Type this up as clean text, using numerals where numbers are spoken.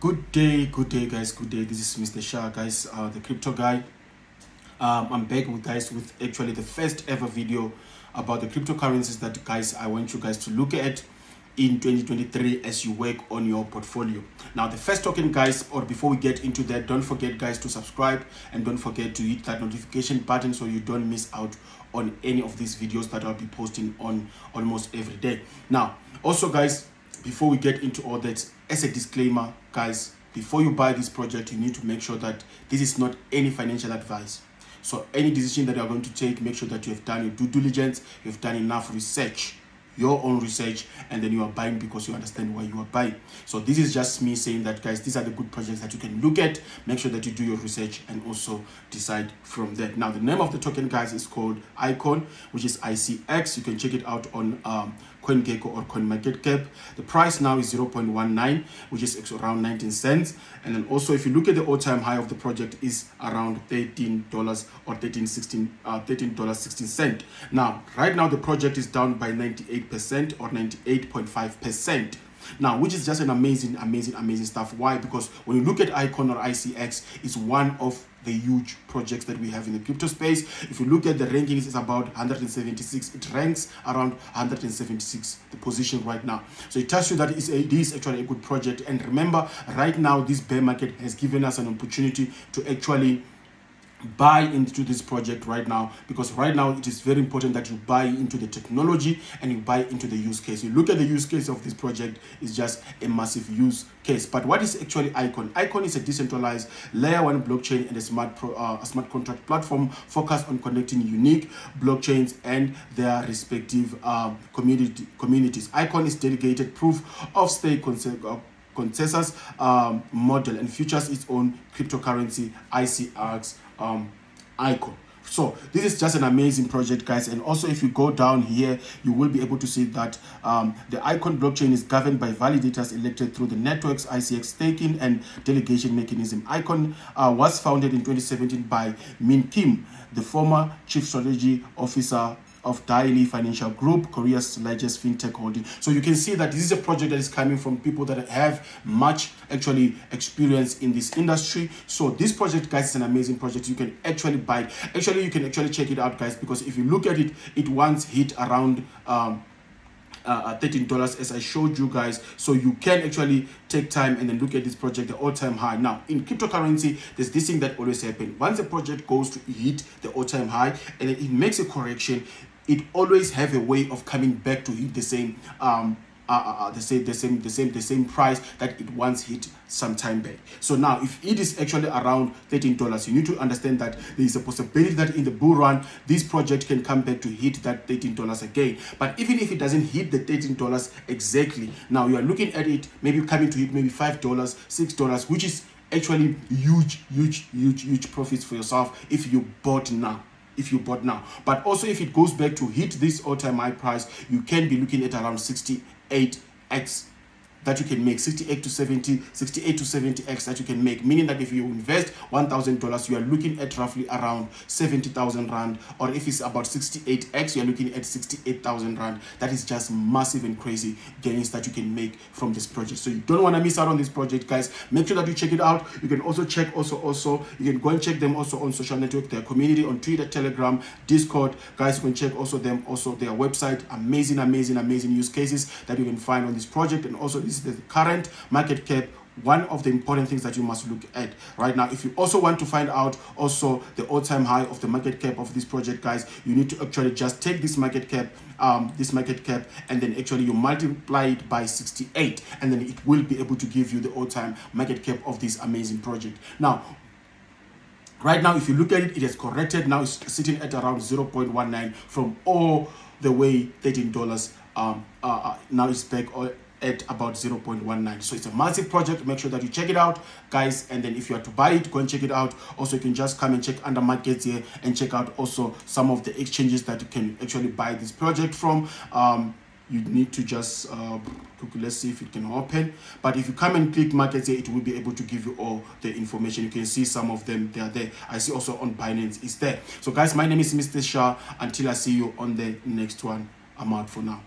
Good day, guys. Good day. This is Mr. Shah, guys, the crypto guy. I'm back with actually the first ever video about the cryptocurrencies that, guys, I want you guys to look at in 2023 as you work on your portfolio. Now, the first token, guys, or before we get into that, don't forget, guys, to subscribe and don't forget to hit that notification button so you don't miss out on any of these videos that I'll be posting on almost every day. Now, also, guys, before we get into all that, as a disclaimer, guys, before you buy this project, you need to make sure that this is not any financial advice. So any decision that you are going to take, make sure that you have done your due diligence, you've done enough research, your own research, and then you are buying because you understand why you are buying. So this is just me saying that, guys, these are the good projects that you can look at. Make sure that you do your research and also decide from that. Now, the name of the token, guys, is called Icon, which is ICX. You can check it out on CoinGecko or CoinMarketCap. The price now is 0.19, which is around 19 cents. And then also, if you look at the all-time high of the project, is around $13 or $13.16. Now, right now, the project is down by 98% or 98.5%. Now, which is just an amazing stuff. Why? Because when you look at Icon or ICX, it's one of the huge projects that we have in the crypto space. If you look at the rankings, it's about 176. It ranks around 176, the position right now. So it tells you that it is actually a good project. And remember, right now, this bear market has given us an opportunity to actually buy into this project right now, because right now it is very important that you buy into the technology and you buy into the use case. You look at the use case of this project, is just a massive use case. But what is actually Icon? Icon is a decentralized layer 1 blockchain and a smart contract platform focused on connecting unique blockchains and their respective communities. Icon is delegated proof of stake consensus model and features its own cryptocurrency, ICX Icon. So this is just an amazing project, guys. And also, if you go down here, you will be able to see that the Icon blockchain is governed by validators elected through the network's ICX staking and delegation mechanism. Icon was founded in 2017 by Min Kim, the former chief strategy officer of Daily Financial Group, Korea's largest fintech holding. So you can see that this is a project that is coming from people that have much actually experience in this industry. So this project, guys, is an amazing project. You can actually buy it. Actually, you can actually check it out, guys, because if you look at it, it once hit around $13 as I showed you guys. So you can actually take time and then look at this project, the all-time high. Now, in cryptocurrency, there's this thing that always happens. Once a project goes to hit the all-time high and then it makes a correction, it always have a way of coming back to hit the same the same price that it once hit some time back. So now, if it is actually around $13, you need to understand that there is a possibility that in the bull run, this project can come back to hit that $13 again. But even if it doesn't hit the $13 exactly, now you are looking at it maybe coming to hit maybe $5, $6, which is actually huge profits for yourself if you bought now. But also, if it goes back to hit this all-time high price, you can be looking at around 68x that you can make, 68 to 70x that you can make, meaning that if you invest $1,000, you are looking at roughly around 70,000 rand, or if it's about 68x, you are looking at 68,000 rand. That is just massive and crazy gains that you can make from this project. So you don't want to miss out on this project, guys. Make sure that you check it out. You can also check also you can go and check them also on social network, their community on Twitter, Telegram, Discord, guys. You can check also their website. Amazing use cases that you can find on this project. And also, this is the current market cap, one of the important things that you must look at right now. If you also want to find out also the all-time high of the market cap of this project, guys, you need to actually just take this market cap and then actually you multiply it by 68, and then it will be able to give you the all-time market cap of this amazing project. Now, right now, if you look at it, it has corrected. Now it's sitting at around 0.19 from all the way $13. Now it's back at about 0.19. So it's a massive project. Make sure that you check it out, guys. And then if you are to buy it, go and check it out. Also, you can just come and check under markets here and check out also some of the exchanges that you can actually buy this project from. You need to just let's see if it can open. But if you come and click markets here, it will be able to give you all the information. You can see some of them, they are there. I see also on Binance is there. So guys, my name is Mr. Shah. Until I see you on the next one, I'm out for now.